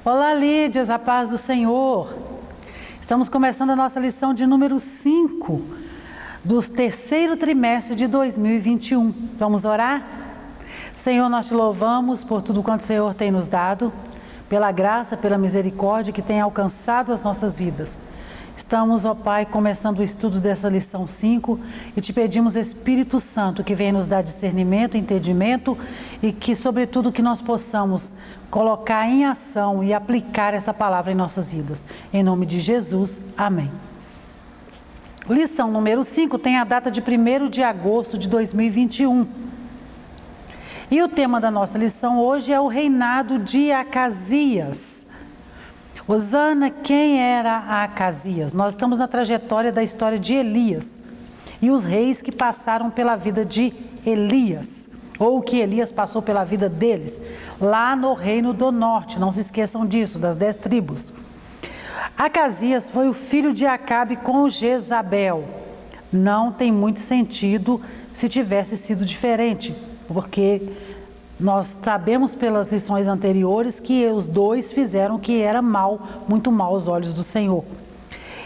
Olá, Lídias, a paz do Senhor. Estamos começando a nossa lição de número 5 do terceiro trimestre de 2021. Vamos orar? Senhor, nós te louvamos por tudo quanto o Senhor tem nos dado, pela graça, pela misericórdia que tem alcançado as nossas vidas. Estamos, ó Pai, começando o estudo dessa lição 5 e te pedimos, Espírito Santo, que venha nos dar discernimento, entendimento e que, sobretudo, que nós possamos colocar em ação e aplicar essa palavra em nossas vidas. Em nome de Jesus, amém. Lição número 5 tem a data de 1º de agosto de 2021. E o tema da nossa lição hoje é o reinado de Acasias. Osana, quem era Acasias? Nós estamos na trajetória da história de Elias e os reis que passaram pela vida de Elias, ou que Elias passou pela vida deles, lá no reino do norte, não se esqueçam disso, das 10 tribos. Acasias foi o filho de Acabe com Jezabel. Não tem muito sentido se tivesse sido diferente, porque nós sabemos pelas lições anteriores que os dois fizeram o que era mal, muito mal aos olhos do Senhor.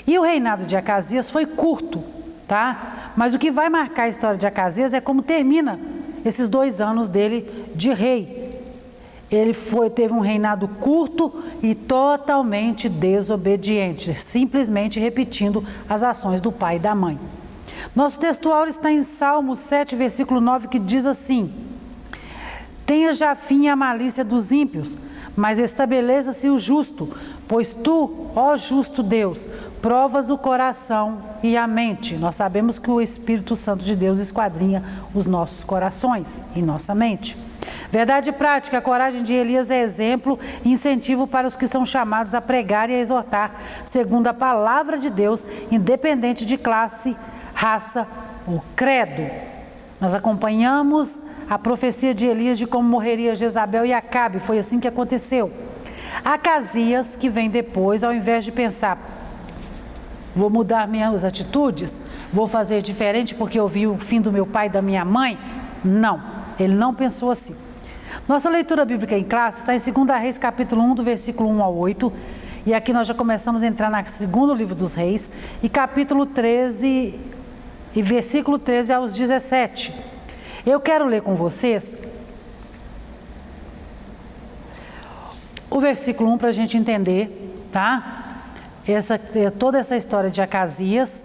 E o reinado de Acasias foi curto, tá? Mas o que vai marcar a história de Acasias é como termina esses 2 anos dele de rei. Ele teve um reinado curto e totalmente desobediente, simplesmente repetindo as ações do pai e da mãe. Nosso textual está em Salmos 7, versículo 9, que diz assim: tenha já fim a malícia dos ímpios, mas estabeleça-se o justo, pois tu, ó justo Deus, provas o coração e a mente. Nós sabemos que o Espírito Santo de Deus esquadrinha os nossos corações e nossa mente. Verdade prática, a coragem de Elias é exemplo e incentivo para os que são chamados a pregar e a exortar, segundo a palavra de Deus, independente de classe, raça ou credo. Nós acompanhamos a profecia de Elias de como morreria Jezabel e Acabe, foi assim que aconteceu. Acasias, que vem depois, ao invés de pensar, vou mudar minhas atitudes, vou fazer diferente porque eu vi o fim do meu pai e da minha mãe, não, ele não pensou assim. Nossa leitura bíblica em classe está em 2 Reis, capítulo 1, do versículo 1 ao 8, e aqui nós já começamos a entrar no segundo livro dos reis, e capítulo 13, e versículo 13 aos 17. Eu quero ler com vocês o versículo 1 para a gente entender, tá? Toda essa história de Acasias,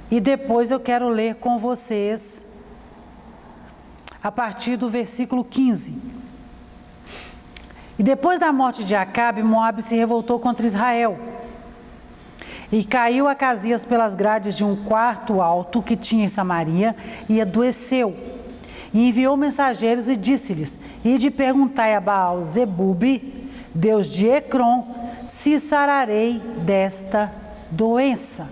e depois eu quero ler com vocês a partir do versículo 15. E depois da morte de Acabe, Moabe se revoltou contra Israel. E caiu Acasias pelas grades de um quarto alto que tinha em Samaria e adoeceu. E enviou mensageiros e disse-lhes: ide perguntai a Baal Zebube, Deus de Ecrom, se sararei desta doença.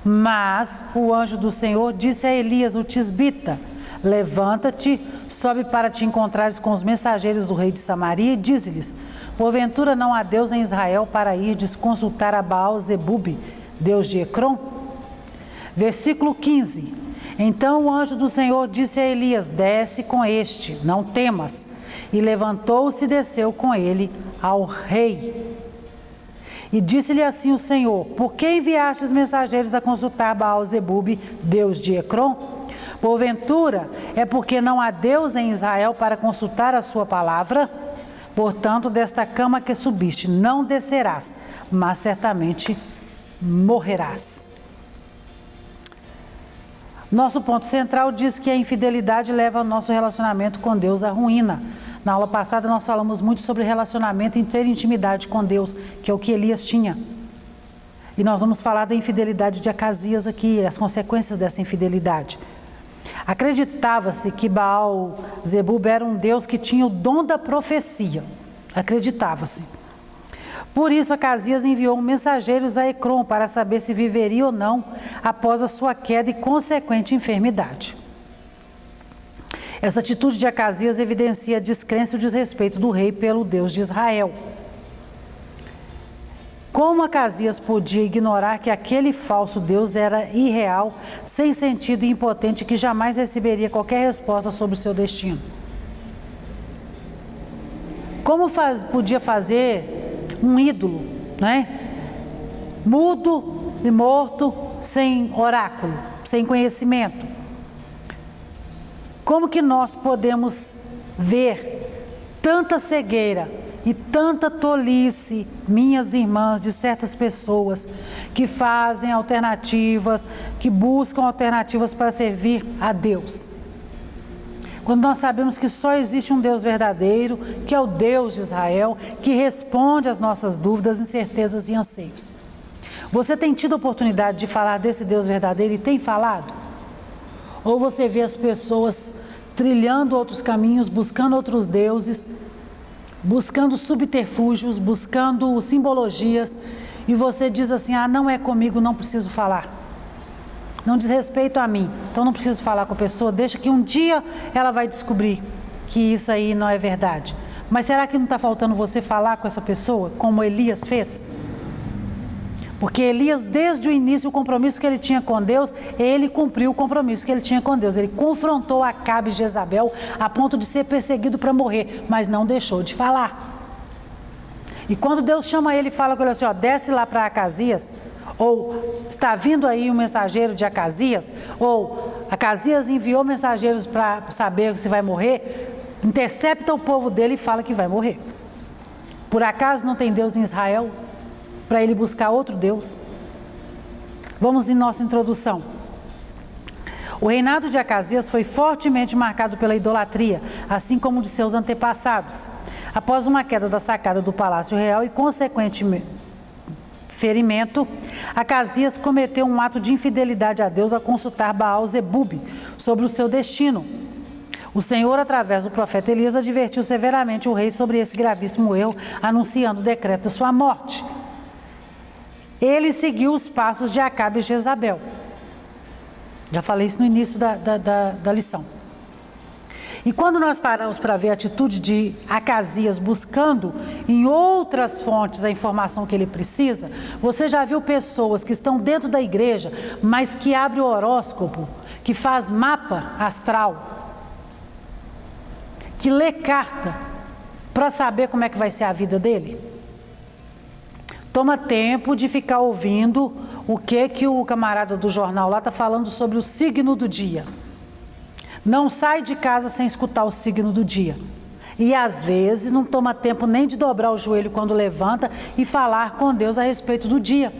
Mas o anjo do Senhor disse a Elias, o tisbita: levanta-te, sobe para te encontrares com os mensageiros do rei de Samaria e dize-lhes: porventura não há Deus em Israel para irdes consultar a Baal Zebube, Deus de Ecrom? Versículo 15. Então o anjo do Senhor disse a Elias: desce com este, não temas. E levantou-se e desceu com ele ao rei. E disse-lhe assim o Senhor: por que enviastes mensageiros a consultar Baal Zebube, Deus de Ecrom? Porventura é porque não há Deus em Israel para consultar a sua palavra? Portanto, desta cama que subiste não descerás, mas certamente morrerás. Nosso ponto central diz que a infidelidade leva o nosso relacionamento com Deus à ruína. Na aula passada nós falamos muito sobre relacionamento e ter intimidade com Deus, que é o que Elias tinha. E nós vamos falar da infidelidade de Acasias aqui, as consequências dessa infidelidade. Acreditava-se que Baal Zebub era um Deus que tinha o dom da profecia. Acreditava-se. Por isso, Acasias enviou mensageiros a Ecrom para saber se viveria ou não após a sua queda e consequente enfermidade. Essa atitude de Acasias evidencia a descrença e o desrespeito do rei pelo Deus de Israel. Como Acasias podia ignorar que aquele falso Deus era irreal, sem sentido e impotente, que jamais receberia qualquer resposta sobre o seu destino? Como podia fazer um ídolo, né? Mudo e morto, sem oráculo, sem conhecimento. Como que nós podemos ver tanta cegueira e tanta tolice, minhas irmãs, de certas pessoas que fazem alternativas, que buscam alternativas para servir a Deus? Quando nós sabemos que só existe um Deus verdadeiro, que é o Deus de Israel, que responde às nossas dúvidas, incertezas e anseios. Você tem tido a oportunidade de falar desse Deus verdadeiro e tem falado? Ou você vê as pessoas trilhando outros caminhos, buscando outros deuses, buscando subterfúgios, buscando simbologias, e você diz assim: ah, não é comigo, não preciso falar. Não diz respeito a mim, então não preciso falar com a pessoa, deixa que um dia ela vai descobrir que isso aí não é verdade. Mas será que não está faltando você falar com essa pessoa, como Elias fez? Porque Elias, desde o início, o compromisso que ele tinha com Deus, ele cumpriu o compromisso que ele tinha com Deus. Ele confrontou Acabe e Jezabel a ponto de ser perseguido para morrer, mas não deixou de falar. E quando Deus chama ele e fala com ele assim: ó, desce lá para Acasias, ou está vindo aí um mensageiro de Acasias, ou Acasias enviou mensageiros para saber se vai morrer, intercepta o povo dele e fala que vai morrer. Por acaso não tem Deus em Israel para ele buscar outro Deus? Vamos em nossa introdução. O reinado de Acasias foi fortemente marcado pela idolatria, assim como de seus antepassados. Após uma queda da sacada do Palácio Real e consequente ferimento, Acasias cometeu um ato de infidelidade a Deus ao consultar Baal-zebub sobre o seu destino. O Senhor, através do profeta Elias, advertiu severamente o rei sobre esse gravíssimo erro, anunciando o decreto da sua morte. Ele seguiu os passos de Acabe e Jezabel. Já falei isso no início da lição. E quando nós paramos para ver a atitude de Acasias buscando em outras fontes a informação que ele precisa, você já viu pessoas que estão dentro da igreja, mas que abre o horóscopo, que faz mapa astral, que lê carta para saber como é que vai ser a vida dele? Toma tempo de ficar ouvindo o que o camarada do jornal lá está falando sobre o signo do dia. Não sai de casa sem escutar o signo do dia. E às vezes não toma tempo nem de dobrar o joelho quando levanta e falar com Deus a respeito do dia.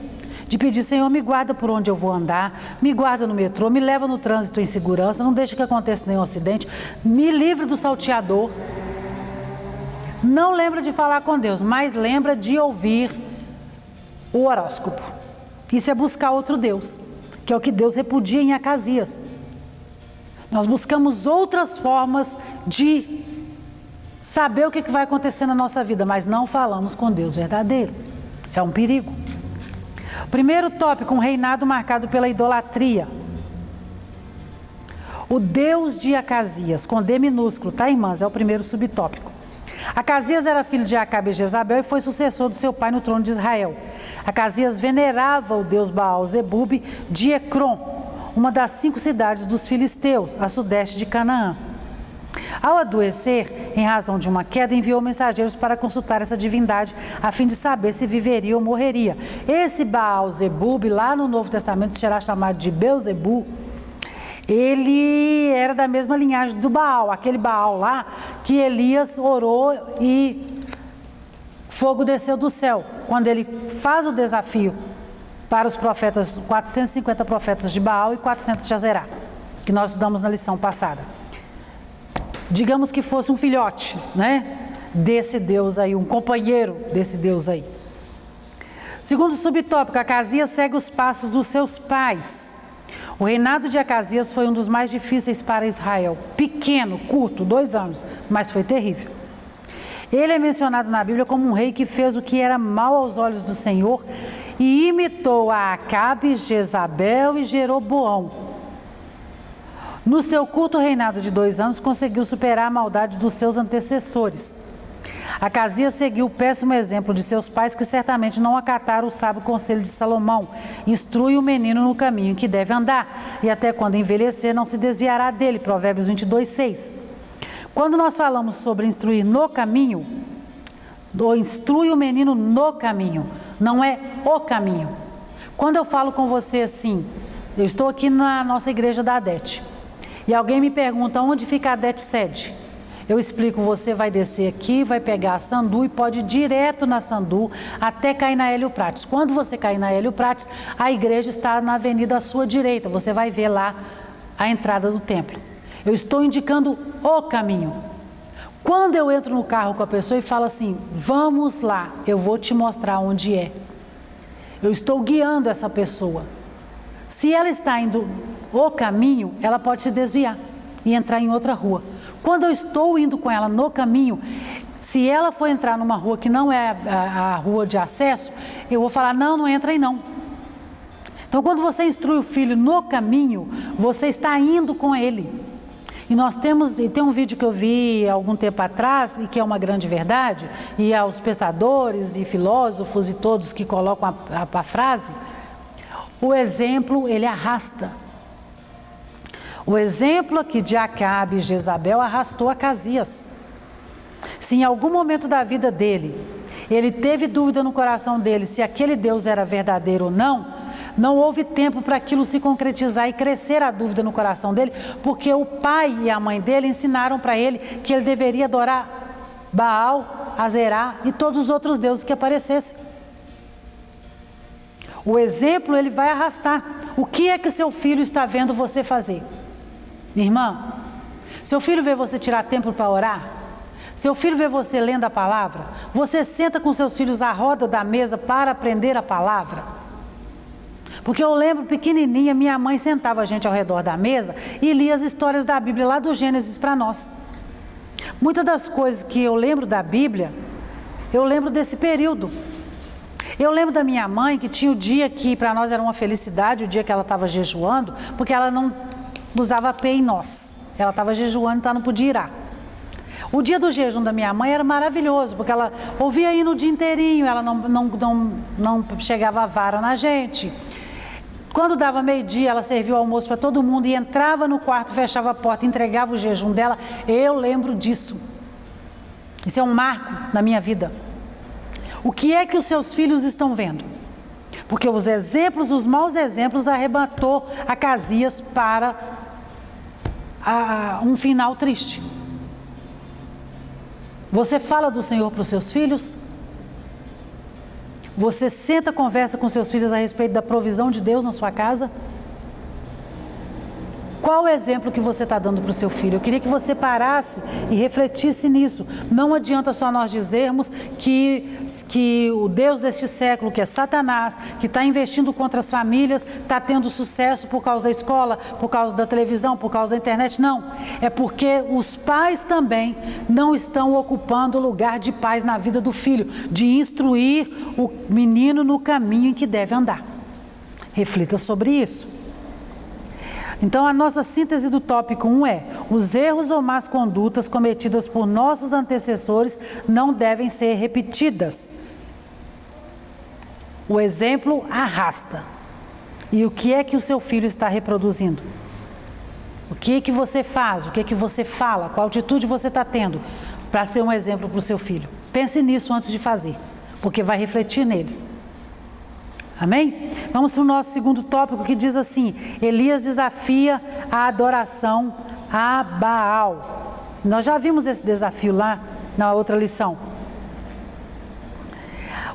De pedir: Senhor, me guarda por onde eu vou andar, me guarda no metrô, me leva no trânsito em segurança, não deixa que aconteça nenhum acidente, me livre do salteador. Não lembra de falar com Deus, mas lembra de ouvir o horóscopo. Isso é buscar outro Deus, que é o que Deus repudia em Acasias. Nós buscamos outras formas de saber o que vai acontecer na nossa vida, mas não falamos com Deus verdadeiro. É um perigo. Primeiro tópico: um reinado marcado pela idolatria. O Deus de Acasias, com D minúsculo, tá, irmãs? É o primeiro subtópico. Acasias era filho de Acabe e Jezabel e foi sucessor do seu pai no trono de Israel. Acasias venerava o deus Baal-zebub de Ecrom, uma das 5 cidades dos filisteus, a sudeste de Canaã. Ao adoecer, em razão de uma queda, enviou mensageiros para consultar essa divindade, a fim de saber se viveria ou morreria. Esse Baal-zebub, lá no Novo Testamento, será chamado de Beuzebu. Ele era da mesma linhagem do Baal, aquele Baal lá que Elias orou e fogo desceu do céu, quando ele faz o desafio para os profetas, 450 profetas de Baal e 400 de Azerá, que nós estudamos na lição passada. Digamos que fosse um filhote, né, desse Deus aí, um companheiro desse Deus aí. Segundo subtópico: Acasias segue os passos dos seus pais. O reinado de Acasias foi um dos mais difíceis para Israel. Pequeno, curto, 2 anos, mas foi terrível. Ele é mencionado na Bíblia como um rei que fez o que era mal aos olhos do Senhor e imitou a Acabe, Jezabel e Jeroboão. No seu curto reinado de 2 anos, conseguiu superar a maldade dos seus antecessores. Acasias seguiu o péssimo exemplo de seus pais, que certamente não acataram o sábio conselho de Salomão: instrui o menino no caminho que deve andar, e até quando envelhecer não se desviará dele. Provérbios 22:6. Quando nós falamos sobre instruir no caminho, Ou instrui o menino no caminho, não é o caminho. Quando eu falo com você assim, eu estou aqui na nossa igreja da Adete, e alguém me pergunta onde fica a Adete sede. Eu explico, você vai descer aqui, vai pegar a Sandu e pode ir direto na Sandu até cair na Hélio Prates. Quando você cair na Hélio Prates, a igreja está na avenida à sua direita, você vai ver lá a entrada do templo. Eu estou indicando o caminho. Quando eu entro no carro com a pessoa e falo assim, vamos lá, eu vou te mostrar onde é. Eu estou guiando essa pessoa. Se ela está indo o caminho, ela pode se desviar e entrar em outra rua. Quando eu estou indo com ela no caminho, se ela for entrar numa rua que não é a rua de acesso, eu vou falar, não entra aí não. Então, quando você instrui o filho no caminho, você está indo com ele. E tem um vídeo que eu vi há algum tempo atrás, e que é uma grande verdade, e aos pensadores e filósofos e todos que colocam a frase, o exemplo, ele arrasta. O exemplo aqui de Acabe e Jezabel arrastou Acasias. Se em algum momento da vida dele, ele teve dúvida no coração dele se aquele Deus era verdadeiro ou não, não houve tempo para aquilo se concretizar e crescer a dúvida no coração dele, porque o pai e a mãe dele ensinaram para ele que ele deveria adorar Baal, Azerá e todos os outros deuses que aparecessem. O exemplo ele vai arrastar. O que é que seu filho está vendo você fazer? Minha irmã, seu filho vê você tirar tempo para orar? Seu filho vê você lendo a palavra? Você senta com seus filhos à roda da mesa para aprender a palavra? Porque eu lembro, pequenininha, minha mãe sentava a gente ao redor da mesa e lia as histórias da Bíblia lá do Gênesis para nós. Muitas das coisas que eu lembro da Bíblia, eu lembro desse período. Eu lembro da minha mãe que tinha o dia que para nós era uma felicidade, o dia que ela estava jejuando, porque ela não usava pé em nós. Ela estava jejuando, então não podia ir. O dia do jejum da minha mãe era maravilhoso, porque ela ouvia hino o dia inteirinho, ela não chegava a vara na gente. Quando dava meio-dia, ela serviu o almoço para todo mundo e entrava no quarto, fechava a porta, entregava o jejum dela. Eu lembro disso. Isso é um marco na minha vida. O que é que os seus filhos estão vendo? Porque os exemplos, os maus exemplos, arrebatou Acasias para um final triste. Você fala do Senhor para os seus filhos? Você senta, conversa com seus filhos a respeito da provisão de Deus na sua casa? Qual o exemplo que você está dando para o seu filho? Eu queria que você parasse e refletisse nisso. Não adianta só nós dizermos que o Deus deste século, que é Satanás, que está investindo contra as famílias, está tendo sucesso por causa da escola, por causa da televisão, por causa da internet. Não, é porque os pais também não estão ocupando o lugar de pais na vida do filho, de instruir o menino no caminho em que deve andar. Reflita sobre isso. Então, a nossa síntese do tópico 1 é: os erros ou más condutas cometidas por nossos antecessores não devem ser repetidas. O exemplo arrasta. E o que é que o seu filho está reproduzindo? O que é que você faz? O que é que você fala? Qual atitude você está tendo para ser um exemplo para o seu filho? Pense nisso antes de fazer, porque vai refletir nele. Amém? Vamos para o nosso segundo tópico, que diz assim: Elias desafia a adoração a Baal. Nós já vimos esse desafio lá na outra lição.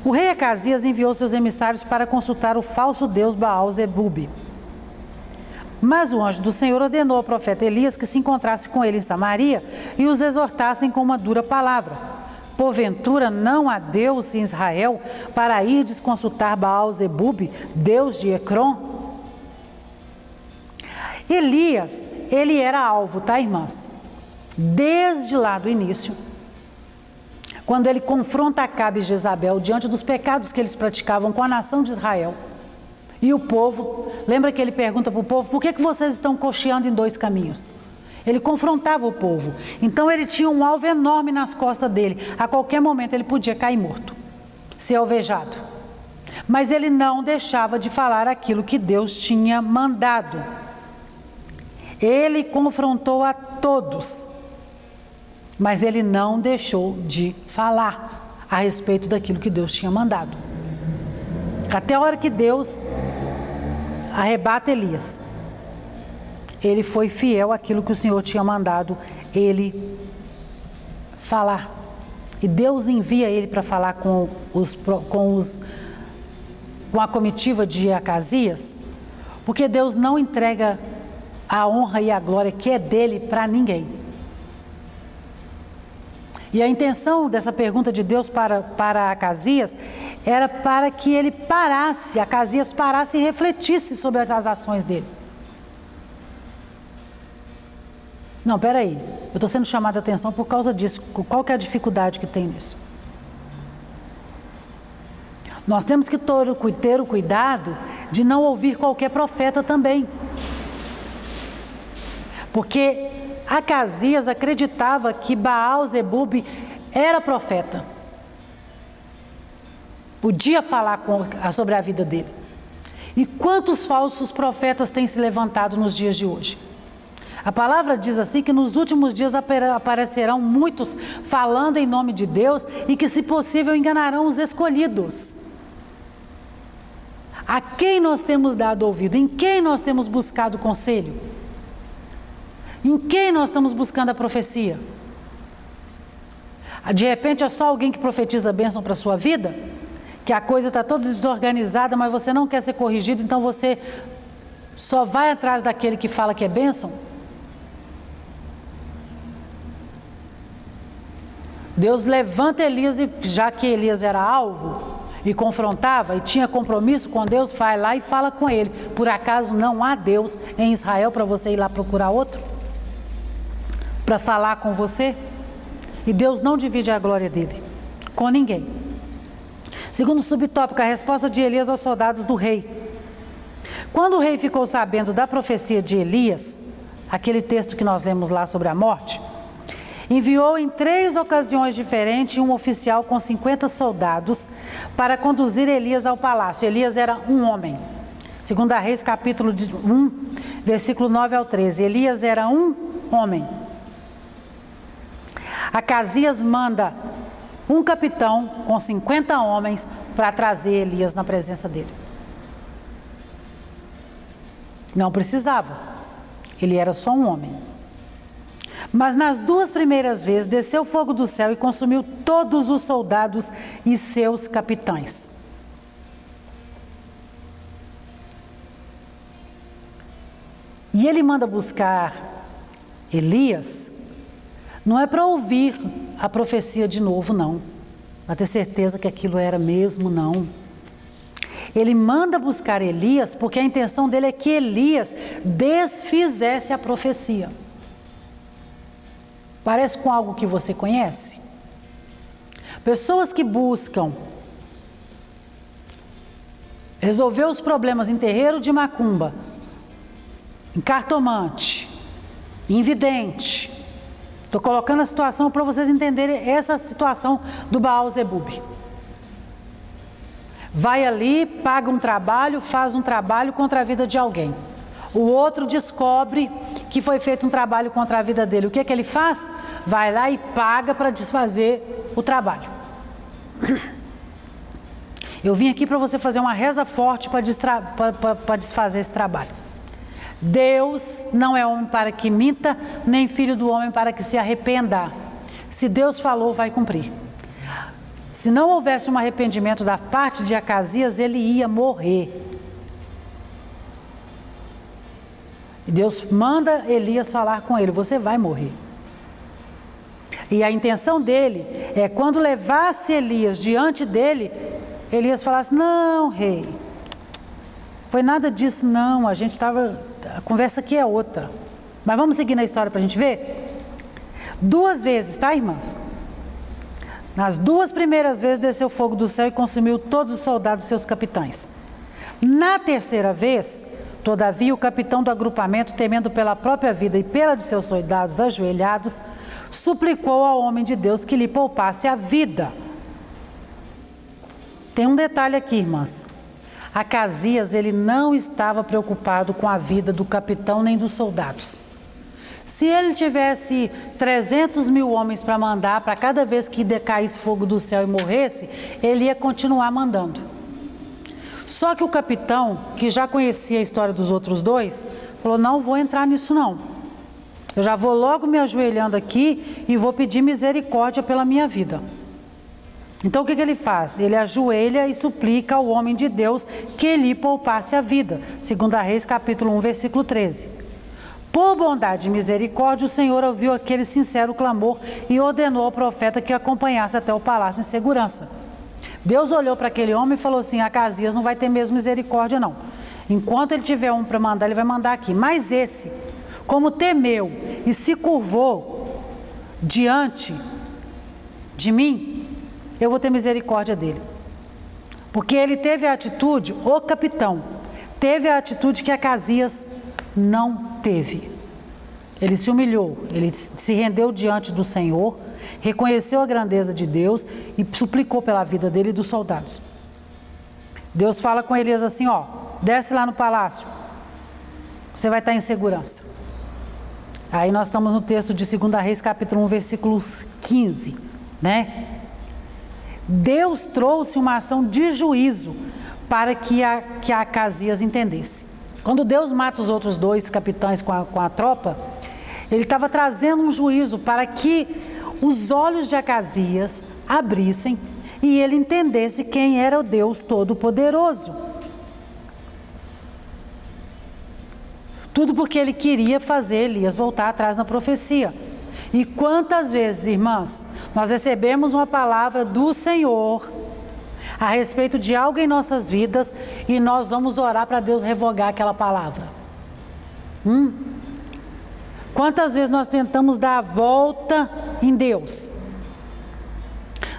O rei Acasias enviou seus emissários para consultar o falso deus Baal-zebub. Mas o anjo do Senhor ordenou ao profeta Elias que se encontrasse com ele em Samaria e os exortassem com uma dura palavra. Porventura não há Deus em Israel para ir desconsultar Baal-zebub, Deus de Ecrom? Elias, ele era alvo, tá, irmãs? Desde lá do início, quando ele confronta Acabe e Jezabel diante dos pecados que eles praticavam com a nação de Israel. E o povo, lembra que ele pergunta para o povo: por que vocês estão cocheando em dois caminhos? Ele confrontava o povo. Então ele tinha um alvo enorme nas costas dele. A qualquer momento ele podia cair morto, ser alvejado. Mas ele não deixava de falar aquilo que Deus tinha mandado. Ele confrontou a todos, mas ele não deixou de falar a respeito daquilo que Deus tinha mandado. Até a hora que Deus arrebata Elias, ele foi fiel àquilo que o Senhor tinha mandado ele falar. E Deus envia ele para falar com a comitiva de Acasias, porque Deus não entrega a honra e a glória que é dele para ninguém. E a intenção dessa pergunta de Deus para Acasias era para que ele Acasias parasse e refletisse sobre as ações dele. Não, peraí, eu estou sendo chamada a atenção por causa disso. Qual que é a dificuldade que tem nisso? Nós temos que ter o cuidado de não ouvir qualquer profeta também. Porque Acasias acreditava que Baal-zebub era profeta. Podia falar sobre a vida dele. E quantos falsos profetas têm se levantado nos dias de hoje? A palavra diz assim que nos últimos dias aparecerão muitos falando em nome de Deus e que, se possível, enganarão os escolhidos. A quem nós temos dado ouvido? Em quem nós temos buscado conselho? Em quem nós estamos buscando a profecia? De repente é só alguém que profetiza bênção para a sua vida? Que a coisa está toda desorganizada, mas você não quer ser corrigido, então você só vai atrás daquele que fala que é bênção? Deus levanta Elias, já que Elias era alvo e confrontava e tinha compromisso com Deus, vai lá e fala com ele. Por acaso não há Deus em Israel para você ir lá procurar outro? Para falar com você? E Deus não divide a glória dele com ninguém. Segundo subtópico, a resposta de Elias aos soldados do rei. Quando o rei ficou sabendo da profecia de Elias, aquele texto que nós lemos lá sobre a morte, enviou em 3 ocasiões diferentes um oficial com 50 soldados para conduzir Elias ao palácio. Elias era um homem. 2 Reis, capítulo 1, versículo 9 ao 13. Elias era um homem. Acasias manda um capitão com 50 homens para trazer Elias na presença dele. Não precisava. Ele era só um homem. Mas nas 2 primeiras vezes desceu fogo do céu e consumiu todos os soldados e seus capitães. E ele manda buscar Elias, não é para ouvir a profecia de novo, não. Para ter certeza que aquilo era mesmo, não. Ele manda buscar Elias porque a intenção dele é que Elias desfizesse a profecia. Parece com algo que você conhece? Pessoas que buscam resolver os problemas em terreiro de macumba, em cartomante, em vidente. Estou colocando a situação para vocês entenderem essa situação do Baal-zebub. Vai ali, paga um trabalho, faz um trabalho contra a vida de alguém. O outro descobre que foi feito um trabalho contra a vida dele. O que ele faz? Vai lá e paga para desfazer o trabalho. Eu vim aqui para você fazer uma reza forte para desfazer esse trabalho. Deus não é homem para que minta, nem filho do homem para que se arrependa. Se Deus falou, vai cumprir. Se não houvesse um arrependimento da parte de Acasias, ele ia morrer. E Deus manda Elias falar com ele, você vai morrer. E a intenção dele é quando levasse Elias diante dele, Elias falasse, não, rei, foi nada disso não, a conversa aqui é outra. Mas vamos seguir na história para a gente ver? 2 vezes, tá, irmãs? Nas 2 primeiras vezes desceu fogo do céu e consumiu todos os soldados e seus capitães. Na terceira vez, todavia, o capitão do agrupamento, temendo pela própria vida e pela de seus soldados ajoelhados, suplicou ao homem de Deus que lhe poupasse a vida. Tem um detalhe aqui, irmãs. Acasias, ele não estava preocupado com a vida do capitão nem dos soldados. Se ele tivesse 300 mil homens para mandar, para cada vez que decaísse fogo do céu e morresse, ele ia continuar mandando. Só que o capitão, que já conhecia a história dos outros dois, falou: não vou entrar nisso não. Eu já vou logo me ajoelhando aqui e vou pedir misericórdia pela minha vida. Então o que ele faz? Ele ajoelha e suplica ao homem de Deus que lhe poupasse a vida. 2 Reis capítulo 1, versículo 13. Por bondade e misericórdia, o Senhor ouviu aquele sincero clamor e ordenou ao profeta que o acompanhasse até o palácio em segurança. Deus olhou para aquele homem e falou assim: Acasias não vai ter mesmo misericórdia não. Enquanto ele tiver um para mandar, ele vai mandar aqui. Mas esse, como temeu e se curvou diante de mim, eu vou ter misericórdia dele. Porque ele teve a atitude, o capitão, teve a atitude que Acasias não teve. Ele se humilhou, ele se rendeu diante do Senhor, reconheceu a grandeza de Deus e suplicou pela vida dele e dos soldados. Deus fala com Elias assim: ó, desce lá no palácio, você vai estar em segurança. Aí nós estamos no texto de 2 Reis capítulo 1, versículos 15, né? Deus trouxe uma ação de juízo para que Acasias entendesse. Quando Deus mata os outros dois capitães com a tropa, ele estava trazendo um juízo para que os olhos de Acasias abrissem e ele entendesse quem era o Deus Todo-Poderoso. Tudo porque ele queria fazer Elias voltar atrás na profecia. E quantas vezes, irmãs, nós recebemos uma palavra do Senhor a respeito de algo em nossas vidas e nós vamos orar para Deus revogar aquela palavra? Quantas vezes nós tentamos dar a volta em Deus?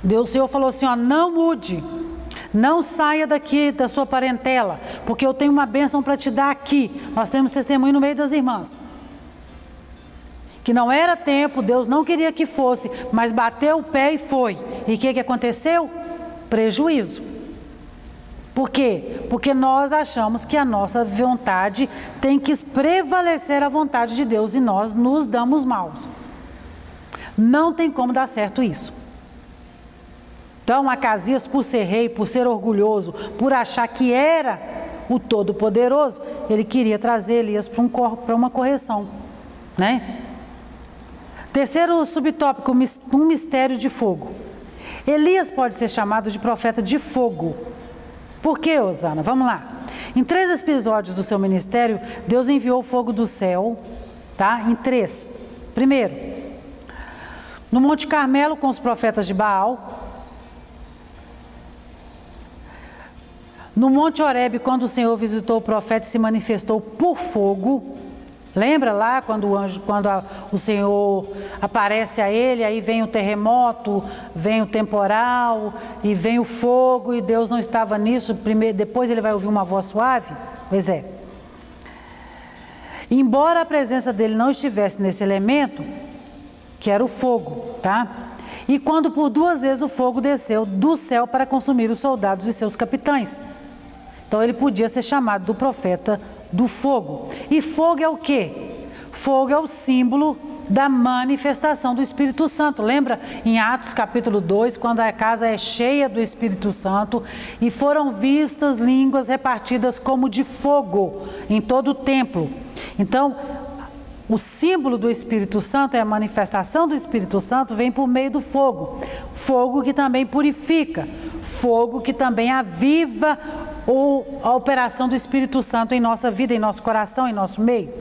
O Senhor falou assim: ó, não mude, não saia daqui da sua parentela, porque eu tenho uma bênção para te dar aqui. Nós temos testemunho no meio das irmãs. Que não era tempo, Deus não queria que fosse, mas bateu o pé e foi. E o que aconteceu? Prejuízo. Por quê? Porque nós achamos que a nossa vontade tem que prevalecer a vontade de Deus e nós nos damos maus. Não tem como dar certo isso. Então, Acasias, por ser rei, por ser orgulhoso, por achar que era o Todo-Poderoso, ele queria trazer Elias para uma correção, né? Terceiro subtópico, um mistério de fogo. Elias pode ser chamado de profeta de fogo. Por quê, Osana? Vamos lá. Em 3 episódios do seu ministério, Deus enviou fogo do céu, tá? Em 3. Primeiro, no Monte Carmelo com os profetas de Baal. No Monte Horebe, quando o Senhor visitou o profeta e se manifestou por fogo. Lembra lá quando o Senhor aparece a ele, aí vem o terremoto, vem o temporal e vem o fogo e Deus não estava nisso, depois ele vai ouvir uma voz suave? Pois é. Embora a presença dele não estivesse nesse elemento, que era o fogo, tá? E quando por 2 vezes o fogo desceu do céu para consumir os soldados e seus capitães. Então ele podia ser chamado do profeta do fogo. E fogo é o quê? Fogo é o símbolo da manifestação do Espírito Santo. Lembra em Atos capítulo 2, quando a casa é cheia do Espírito Santo e foram vistas línguas repartidas como de fogo em todo o templo. Então, o símbolo do Espírito Santo, é a manifestação do Espírito Santo, vem por meio do fogo. Fogo que também purifica, fogo que também aviva a operação do Espírito Santo em nossa vida, em nosso coração, em nosso meio.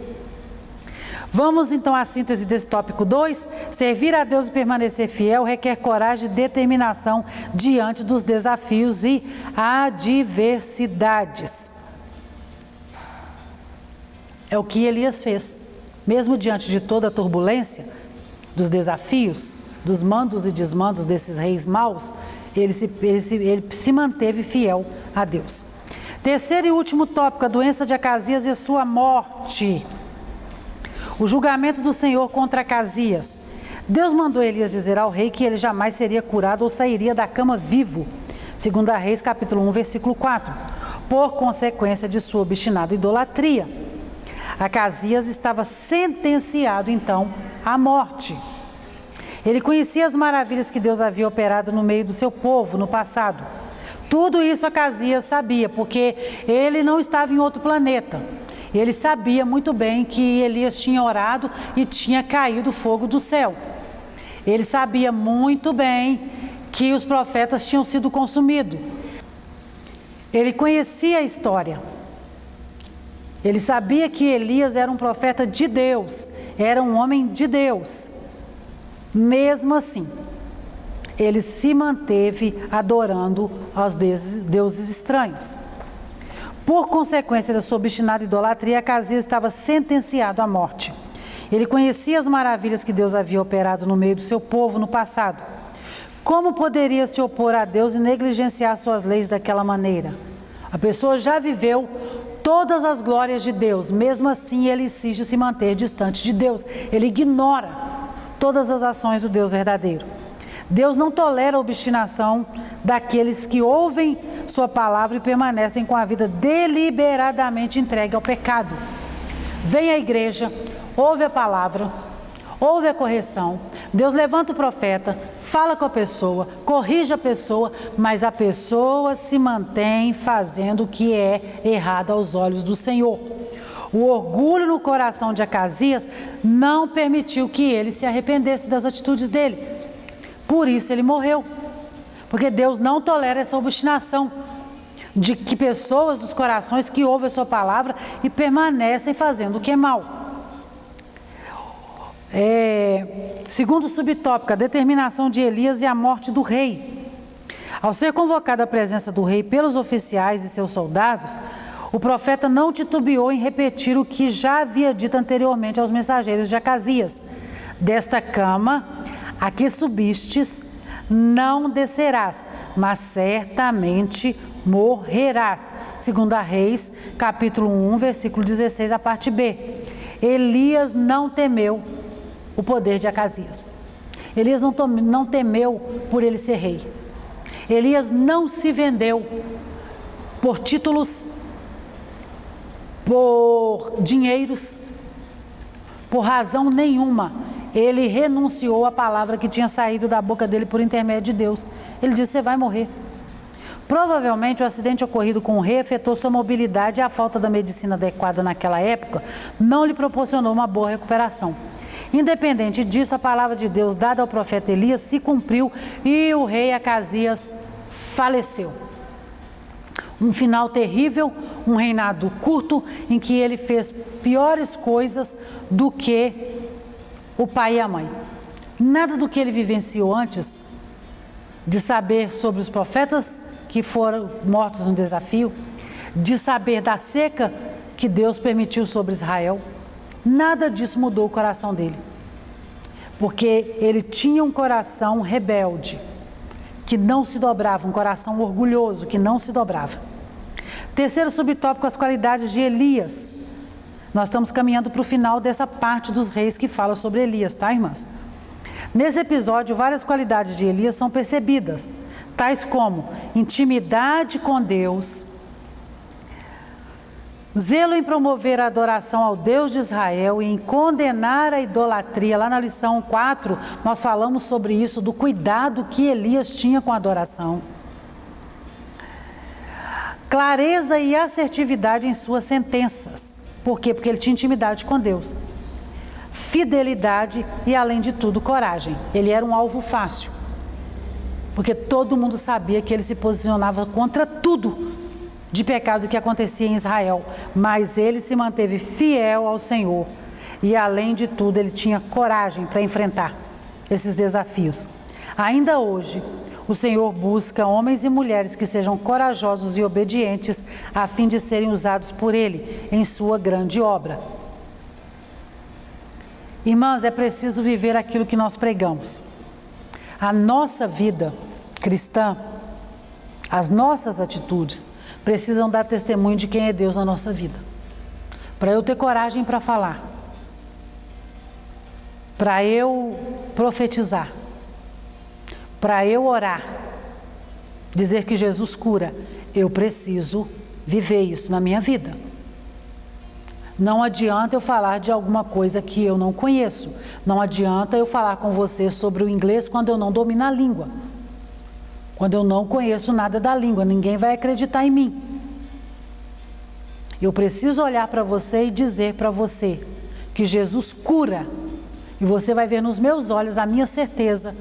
Vamos então à síntese desse tópico 2. Servir a Deus e permanecer fiel requer coragem e determinação diante dos desafios e adversidades. É o que Elias fez. Mesmo diante de toda a turbulência, dos desafios, dos mandos e desmandos desses reis maus, ele se manteve fiel a Deus. Terceiro e último tópico, a doença de Acasias e a sua morte. O julgamento do Senhor contra Acasias. Deus mandou Elias dizer ao rei que ele jamais seria curado ou sairia da cama vivo. 2 Reis capítulo 1, versículo 4. Por consequência de sua obstinada idolatria. Acasias estava sentenciado então à morte. Ele conhecia as maravilhas que Deus havia operado no meio do seu povo no passado. Tudo isso Acasias sabia, porque ele não estava em outro planeta. Ele sabia muito bem que Elias tinha orado e tinha caído fogo do céu. Ele sabia muito bem que os profetas tinham sido consumidos. Ele conhecia a história. Ele sabia que Elias era um profeta de Deus, era um homem de Deus. Mesmo assim, ele se manteve adorando aos deuses estranhos. Por consequência da sua obstinada idolatria, Acasias estava sentenciado à morte. Ele conhecia as maravilhas que Deus havia operado no meio do seu povo no passado. Como poderia se opor a Deus e negligenciar suas leis daquela maneira? A pessoa já viveu todas as glórias de Deus, mesmo assim ele insiste em se manter distante de Deus. Ele ignora todas as ações do Deus verdadeiro. Deus não tolera a obstinação daqueles que ouvem sua palavra e permanecem com a vida deliberadamente entregue ao pecado. Vem à igreja, ouve a palavra, ouve a correção. Deus levanta o profeta, fala com a pessoa, corrige a pessoa, mas a pessoa se mantém fazendo o que é errado aos olhos do Senhor. O orgulho no coração de Acasias não permitiu que ele se arrependesse das atitudes dele. Por isso ele morreu. Porque Deus não tolera essa obstinação de que pessoas dos corações que ouvem a sua palavra e permanecem fazendo o que é mal. Segundo subtópico, a determinação de Elias e a morte do rei. Ao ser convocado à presença do rei pelos oficiais e seus soldados, o profeta não titubeou em repetir o que já havia dito anteriormente aos mensageiros de Acasias. Desta cama a que subistes, não descerás, mas certamente morrerás. 2 Reis, capítulo 1, versículo 16, a parte B. Elias não temeu o poder de Acasias. Elias não temeu por ele ser rei. Elias não se vendeu por títulos, por dinheiros, por razão nenhuma. Ele renunciou à palavra que tinha saído da boca dele por intermédio de Deus. Ele disse: você vai morrer. Provavelmente o acidente ocorrido com o rei afetou sua mobilidade e a falta da medicina adequada naquela época não lhe proporcionou uma boa recuperação. Independente disso, a palavra de Deus dada ao profeta Elias se cumpriu e o rei Acasias faleceu. Um final terrível, um reinado curto em que ele fez piores coisas do que o pai e a mãe. Nada do que ele vivenciou antes de saber sobre os profetas que foram mortos no desafio, de saber da seca que Deus permitiu sobre Israel, nada disso mudou o coração dele. Porque ele tinha um coração rebelde, que não se dobrava, um coração orgulhoso, que não se dobrava. Terceiro subtópico, as qualidades de Elias. Nós estamos caminhando para o final dessa parte dos reis que fala sobre Elias, tá, irmãs? Nesse episódio, várias qualidades de Elias são percebidas, tais como intimidade com Deus, zelo em promover a adoração ao Deus de Israel e em condenar a idolatria. Lá na lição 4, nós falamos sobre isso, do cuidado que Elias tinha com a adoração. Clareza e assertividade em suas sentenças. Por quê? Porque ele tinha intimidade com Deus. Fidelidade e, além de tudo, coragem. Ele era um alvo fácil. Porque todo mundo sabia que ele se posicionava contra tudo de pecado que acontecia em Israel. Mas ele se manteve fiel ao Senhor. E, além de tudo, ele tinha coragem para enfrentar esses desafios. Ainda hoje, o Senhor busca homens e mulheres que sejam corajosos e obedientes a fim de serem usados por Ele em sua grande obra. Irmãs, é preciso viver aquilo que nós pregamos. A nossa vida cristã, as nossas atitudes, precisam dar testemunho de quem é Deus na nossa vida. Para eu ter coragem para falar, para eu profetizar, para eu orar, dizer que Jesus cura, eu preciso viver isso na minha vida. Não adianta eu falar de alguma coisa que eu não conheço. Não adianta eu falar com você sobre o inglês quando eu não domino a língua. Quando eu não conheço nada da língua, ninguém vai acreditar em mim. Eu preciso olhar para você e dizer para você que Jesus cura. E você vai ver nos meus olhos a minha certeza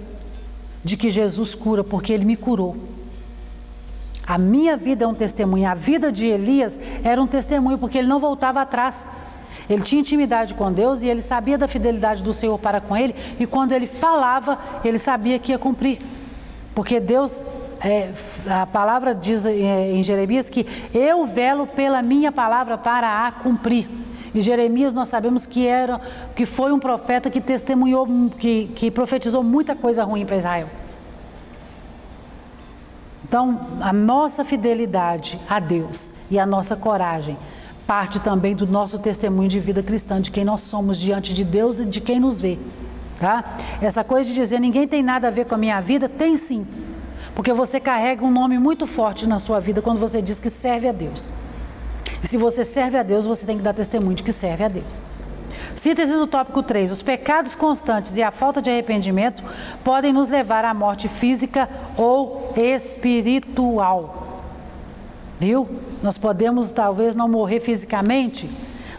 de que Jesus cura, porque Ele me curou. A minha vida é um testemunho. A vida de Elias era um testemunho, porque ele não voltava atrás. Ele tinha intimidade com Deus e ele sabia da fidelidade do Senhor para com ele. E quando ele falava, ele sabia que ia cumprir. Porque Deus, a palavra diz em Jeremias que eu velo pela minha palavra para a cumprir. E Jeremias nós sabemos que foi um profeta que testemunhou, que profetizou muita coisa ruim para Israel. Então, a nossa fidelidade a Deus e a nossa coragem parte também do nosso testemunho de vida cristã, de quem nós somos diante de Deus e de quem nos vê, tá? Essa coisa de dizer ninguém tem nada a ver com a minha vida, tem sim, porque você carrega um nome muito forte na sua vida quando você diz que serve a Deus. E se você serve a Deus, você tem que dar testemunho de que serve a Deus. Síntese do tópico 3. Os pecados constantes e a falta de arrependimento podem nos levar à morte física ou espiritual. Viu? Nós podemos talvez não morrer fisicamente,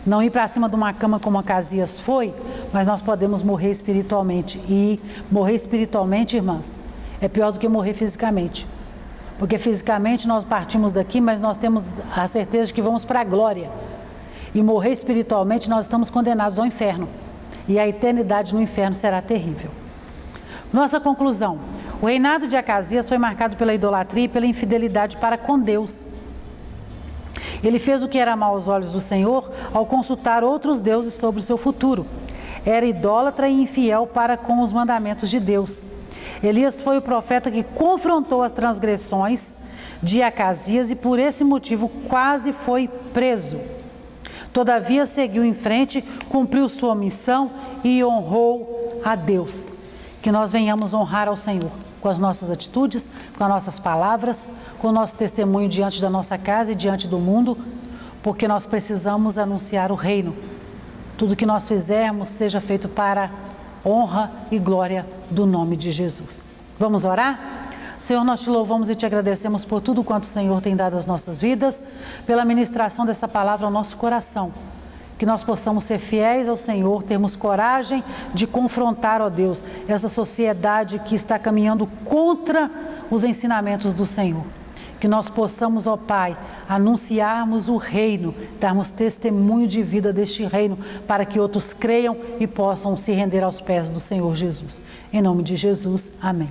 não ir para cima de uma cama como Acasias foi, mas nós podemos morrer espiritualmente. E morrer espiritualmente, irmãs, é pior do que morrer fisicamente. Porque fisicamente nós partimos daqui, mas nós temos a certeza de que vamos para a glória. E morrer espiritualmente, nós estamos condenados ao inferno. E a eternidade no inferno será terrível. Nossa conclusão. O reinado de Acasias foi marcado pela idolatria e pela infidelidade para com Deus. Ele fez o que era mal aos olhos do Senhor ao consultar outros deuses sobre o seu futuro. Era idólatra e infiel para com os mandamentos de Deus. Elias foi o profeta que confrontou as transgressões de Acasias e por esse motivo quase foi preso. Todavia seguiu em frente, cumpriu sua missão e honrou a Deus. Que nós venhamos honrar ao Senhor com as nossas atitudes, com as nossas palavras, com o nosso testemunho diante da nossa casa e diante do mundo, porque nós precisamos anunciar o reino. Tudo que nós fizermos seja feito para honra e glória do nome de Jesus. Vamos orar? Senhor, nós te louvamos e te agradecemos por tudo quanto o Senhor tem dado às nossas vidas, pela ministração dessa palavra ao nosso coração. Que nós possamos ser fiéis ao Senhor, termos coragem de confrontar, ó Deus, essa sociedade que está caminhando contra os ensinamentos do Senhor. Que nós possamos, ó Pai, anunciarmos o reino, darmos testemunho de vida deste reino, para que outros creiam e possam se render aos pés do Senhor Jesus. Em nome de Jesus, amém.